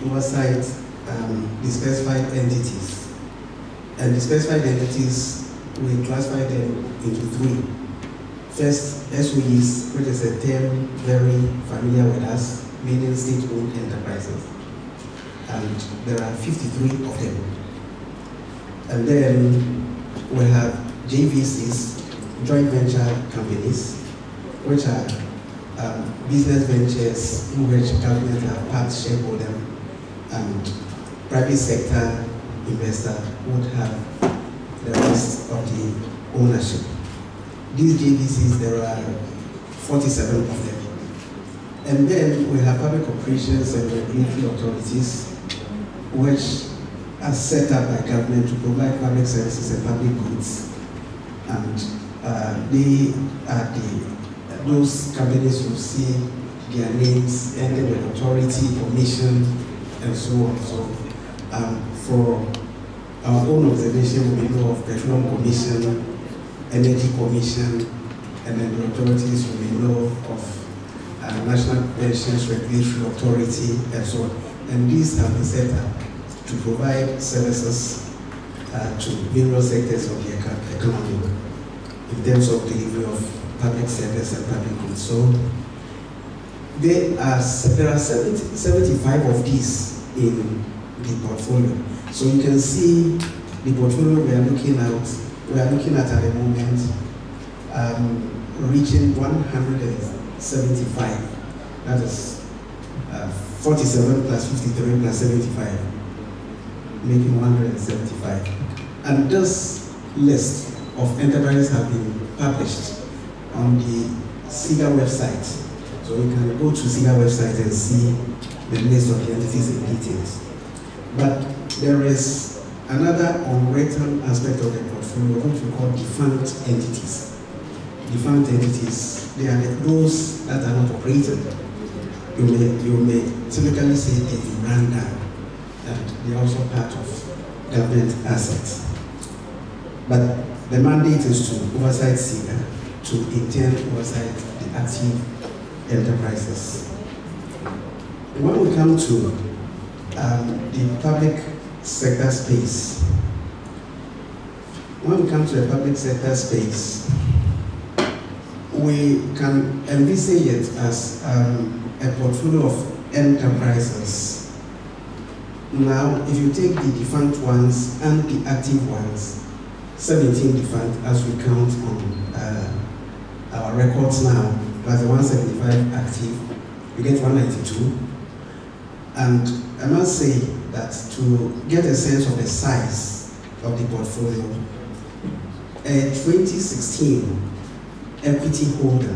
oversight the specified entities. And the specified entities, we classify them into three. First, SOEs, which is a term very familiar with us, meaning state-owned enterprises. And there are 53 of them. And then we have JVCs, joint venture companies, which are business ventures in which government have part shareholder and private sector investor would have the rest of the ownership. These JVCs, there are 47 of them. And then we have public operations and regulatory authorities, which are set up by government to provide public services and public goods. And they are those companies you see their names ending with authority, commission, and so on. So for our own observation, we know of Petroleum Commission, Energy Commission, and then the authorities we know of National Pensions Regulatory Authority, and so on. And these have been set up to provide services to various sectors of the economy in terms of delivery of public service and public goods. So there are 75 of these in the portfolio. So you can see the portfolio we are looking at the moment reaching 175. That is 47 plus 53 plus 75, making 175. And this list of enterprises have been published on the SIGA website. So you can go to SIGA website and see the list of the entities in details. But there is another unwritten aspect of the portfolio which we call defunct entities. Defunct entities, they are those that are not operated. You may typically say they ran down, and they are also part of government assets. But the mandate is to oversight SIGA, to intend oversight the active enterprises. When we come to the public sector space, we can envisage it as a portfolio of enterprises. Now, if you take the defunct ones and the active ones, 17 defunct as we count on our records now, plus the 175 active, you get 192. And I must say that to get a sense of the size of the portfolio, a 2016 equity holder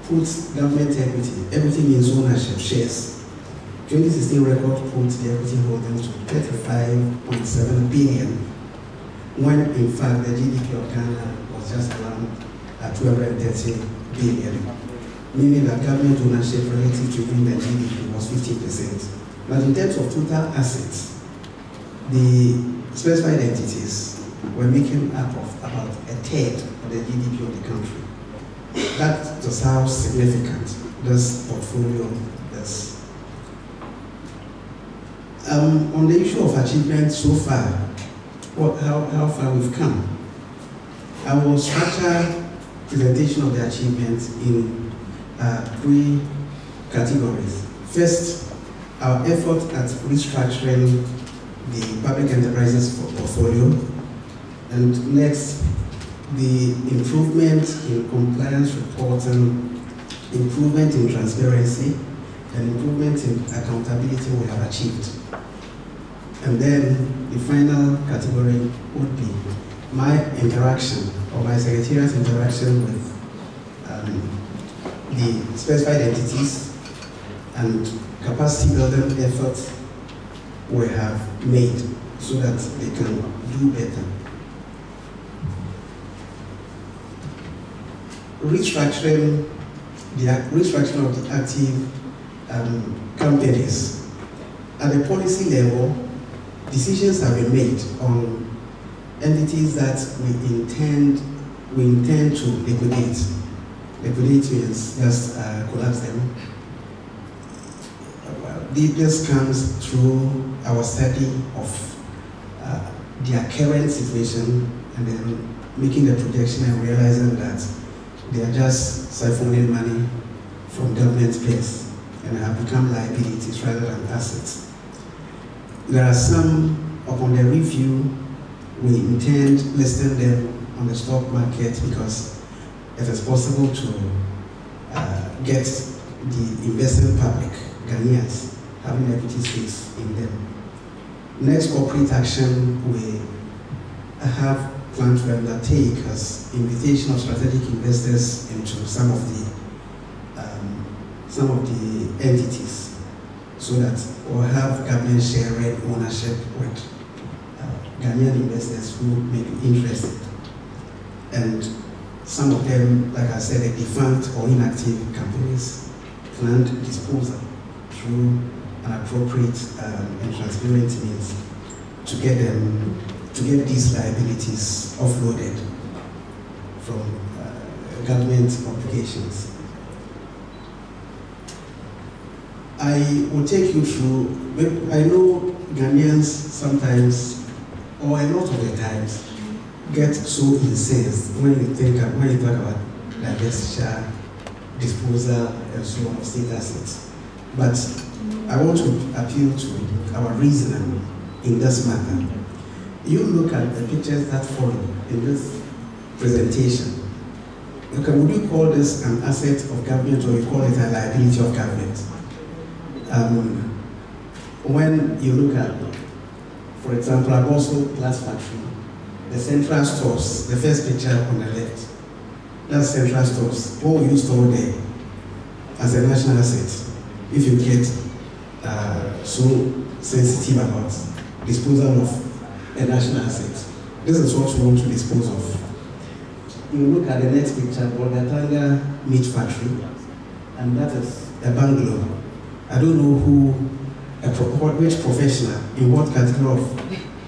puts government equity means ownership, shares. 2016 record puts the equity holdings to 35.7 billion, when in fact the GDP of Ghana was just around 230 billion, meaning that government ownership relative to even the GDP was 50%. But in terms of total assets, the specified entities were making up of about a third of the GDP of the country. That is how significant this portfolio is. On the issue of achievement so far, how far we've come, I will structure presentation of the achievements in 3 categories. First, our effort at restructuring the public enterprises portfolio, and next, the improvement in compliance reporting, improvement in transparency, and improvement in accountability we have achieved. And then the final category would be my interaction, or my secretariat's interaction with the specified entities and capacity building efforts we have made so that they can do better. Restructuring of the active companies. At the policy level, decisions have been made on entities that we intend to liquidate. Liquidate means just collapse them. this comes through our study of their current situation and then making the projection and realizing that they are just siphoning money from government payers and have become liabilities rather than assets. There are some, upon the review, we intend listing them on the stock market because it is possible to get the investing public, Ghanaians, having equity stakes in them. Next corporate action we have planned to undertake as invitation of strategic investors into some of the entities, so that we'll have government sharing ownership with Ghanaian investors who may be interested. And some of them, like I said, are defunct or inactive companies, planned disposal through an appropriate and transparent means to get these liabilities offloaded from government obligations. I will take you through, but I know Ghanaians sometimes, or a lot of the times, get so incensed when you talk about divestiture, disposal, and so on of state assets. But I want to appeal to our reasoning in this matter. You look at the pictures that follow in this presentation. Okay, would you call this an asset of government, or you call it a liability of government? When you look at, for example, Aboso Glass Factory, the central stores, the first picture on the left, that's central stores. What will you store there as a national asset if you get so sensitive about disposal of a national asset? This is what you want to dispose of. You look at the next picture, Bogatanga Meat Factory, and that is a bungalow. I don't know which professional, in what category of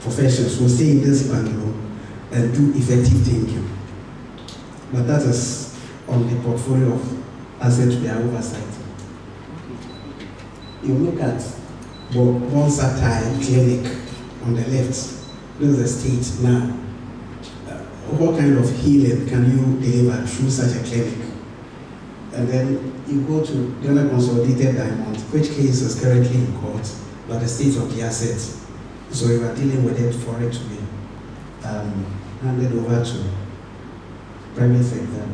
professions will stay in this bungalow and do effective thinking. But that is on the portfolio of assets we are oversight. You look at Bonsatai Clinic on the left. This is the state now. What kind of healing can you deliver through such a clinic? And then you go to Ghana Consolidated Diamond, which case is currently in court, but the state of the assets. So we are dealing with it for it to be handed over to private sector.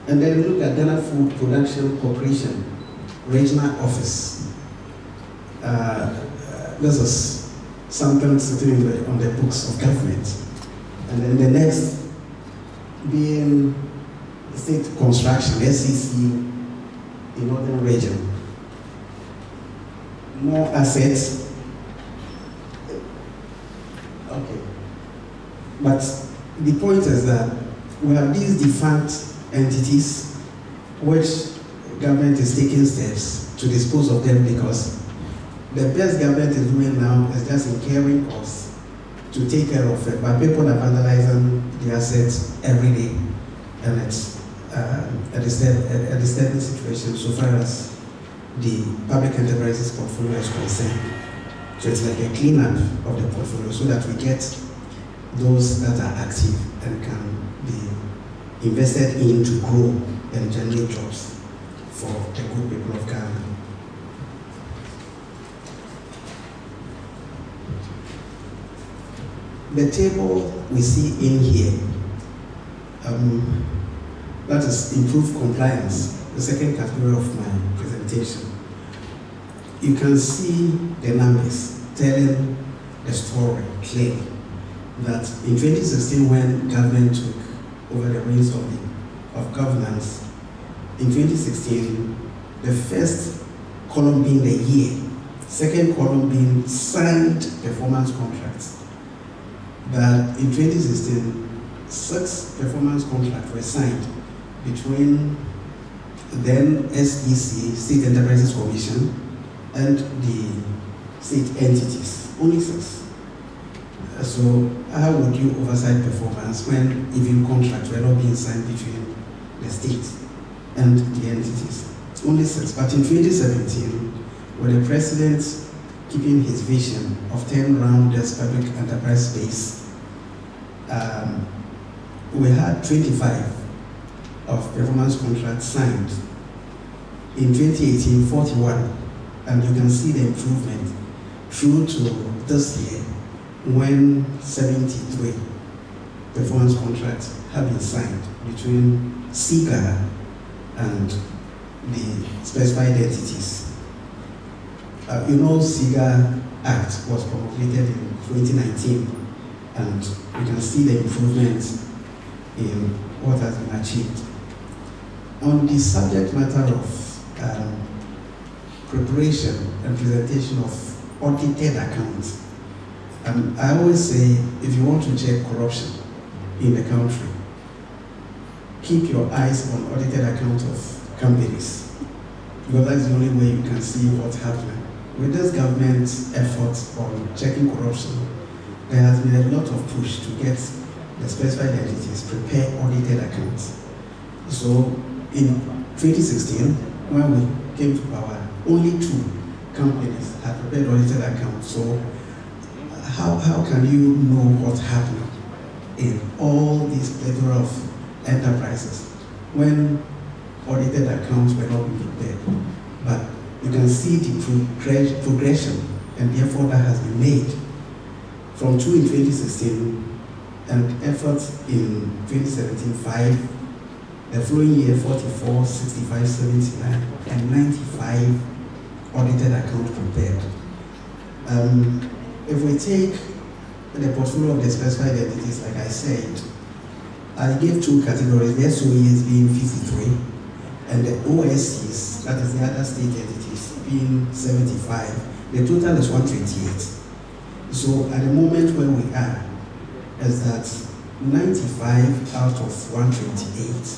And then look at Ghana Food Production Corporation, regional office. This is something sitting on the books of government. And then the next being state construction, SCC, in northern region. More assets. Okay. But the point is that we have these defunct entities which government is taking steps to dispose of them, because the best government is doing now is just incurring costs to take care of it, but people are vandalizing the assets every day, and it's a disturbing situation so far as the public enterprises portfolio is concerned. So it's like a cleanup of the portfolio so that we get those that are active and can be invested in to grow and generate jobs for the good people of Ghana. The table we see in here, that is improved compliance, the second category of my presentation. You can see the numbers telling the story clearly that in 2016, when government took over the reins of governance, in 2016, the first column being the year, second column being signed performance contracts, that in 2016, 6 performance contracts were signed between then SEC, State Enterprises Commission, and the state entities, only 6. So how would you oversight performance when even contracts were not being signed between the state and the entities? only 6. But in 2017, with the president keeping his vision of turning around this public enterprise space, we had 25 of performance contracts signed. In 2018, 41, and you can see the improvement through to this year when 73 performance contracts have been signed between SIGA and the specified entities. You know, SIGA Act was promulgated in 2019, and you can see the improvements in what has been achieved. On the subject matter of preparation and presentation of audited accounts, I always say, if you want to check corruption in the country, keep your eyes on audited accounts of companies, because that's the only way you can see what's happening. With this government's efforts on checking corruption, there has been a lot of push to get the specified entities prepare audited accounts. So in 2016, when we came to power, only 2 companies had prepared audited accounts. So how can you know what's happening in all these plethora of enterprises when audited accounts were not being prepared? But you can see the progression and the effort that has been made from 2 in 2016 and efforts in 2017, 5, the following year 44, 65, 79, and 95 audited accounts prepared. If we take the portfolio of the specified entities, like I said, I gave 2 categories, the SOEs being 53, and the OSCs, that is the other state entities, being 75. The total is 128. So at the moment where we are, is that 95 out of 128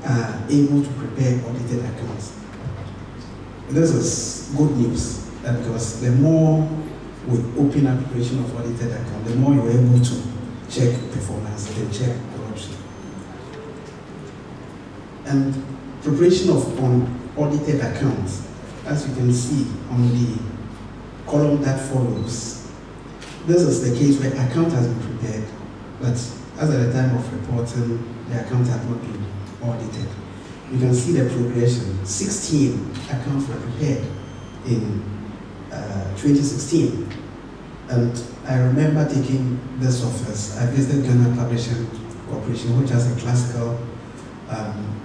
are able to prepare audited accounts. This is good news, because the more we open up preparation of audited account, the more you're able to check performance and check corruption. And preparation of audited accounts, as you can see on the column that follows, this is the case where account has been prepared, but as at the time of reporting, the account had not been audited. You can see the progression. 16 accounts were prepared in 2016. And I remember taking this office. I visited Ghana Publishing Corporation, which has a classical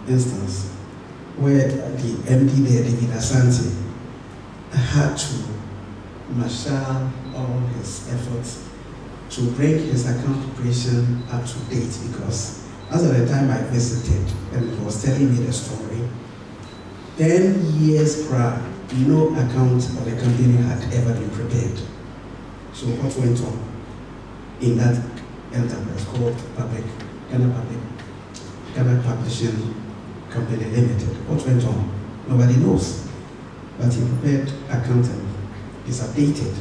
instance, where the MD there, David Asante, had to marshal all his efforts to bring his account preparation up to date, because as at the time I visited and he was telling me the story, 10 years prior, no account of the company had ever been prepared. So what went on in that enterprise called Ghana Publishing Company Limited? What went on? Nobody knows. But he prepared account and is updated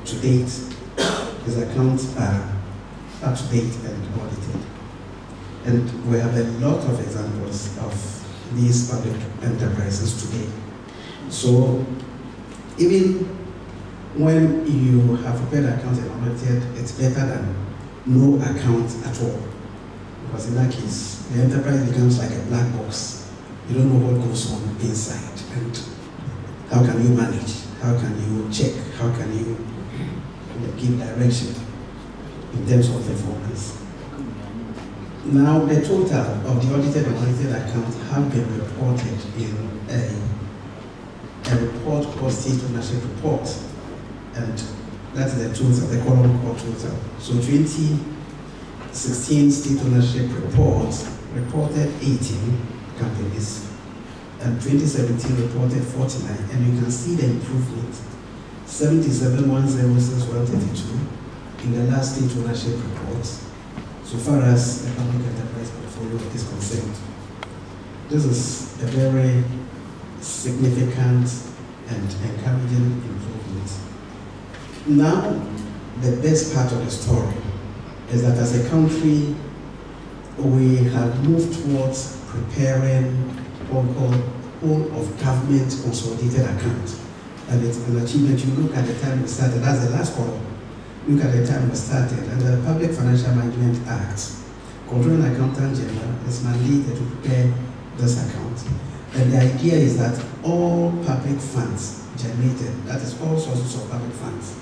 to date. His accounts are up to date and audited. And we have a lot of examples of these public enterprises today. So even when you have prepared accounts and audited, it's better than no account at all. Because in that case, the enterprise becomes like a black box. You don't know what goes on inside. And how can you manage? How can you check? How can you give direction in terms of performance? Now, the total of the audited and audited accounts have been reported in a report called State Ownership Report, and that is the total, the column called total. So 2016 State Ownership Report reported 18 companies, and 2017 reported 49, and you can see the improvement, 77, 106, 132 in the last State Ownership Report, so far as the public enterprise portfolio is concerned. This is a very significant and encouraging improvement. Now, the best part of the story is that as a country, we have moved towards preparing what we call whole of government consolidated account. And it's an achievement. You look at the time we started, that's the last column. Look at the time we started, and the Public Financial Management Act, Controlling Accountant General is mandated to prepare this account. And the idea is that all public funds generated, that is all sources of public funds,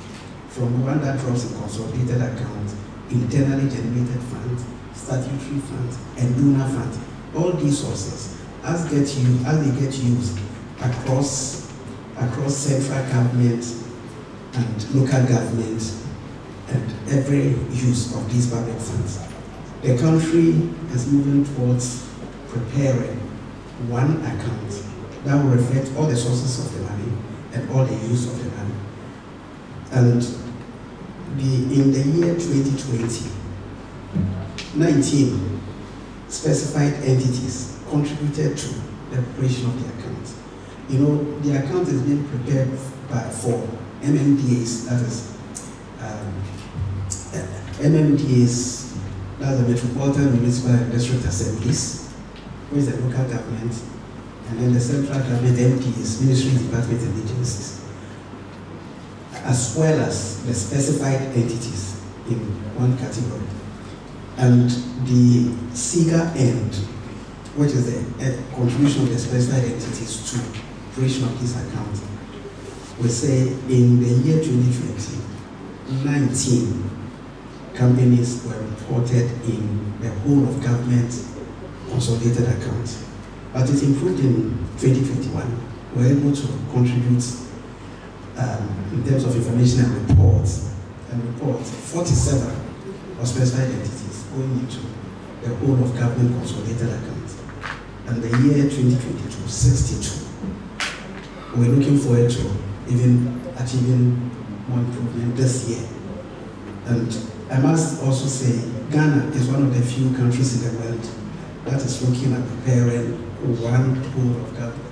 from the one that drops in consolidated account, internally generated funds, statutory funds, and donor funds, all these sources, as they get used across central government and local government and every use of these public funds. The country is moving towards preparing one account that will reflect all the sources of the money and all the use of the money. And in the year 2020, 19 specified entities contributed to the preparation of the account. You know, the account is being prepared for MMDAs, that is, MMDAs, that's the Metropolitan Municipal and District Assemblies, which is the local government, and then the central government MPs, ministries, departments, and agencies, as well as the specified entities in one category. And the SIGA end, which is the contribution of the specified entities to operation of this account, we say in the year 2020, 19 companies were reported in the whole of government consolidated account. But it improved in 2021. We were able to contribute in terms of information and reports, 47 of specified entities going into the whole of government consolidated account. And the year 2022, 62. We're looking forward to even achieving more improvement this year. And I must also say, Ghana is one of the few countries in the world that is looking at preparing one whole of government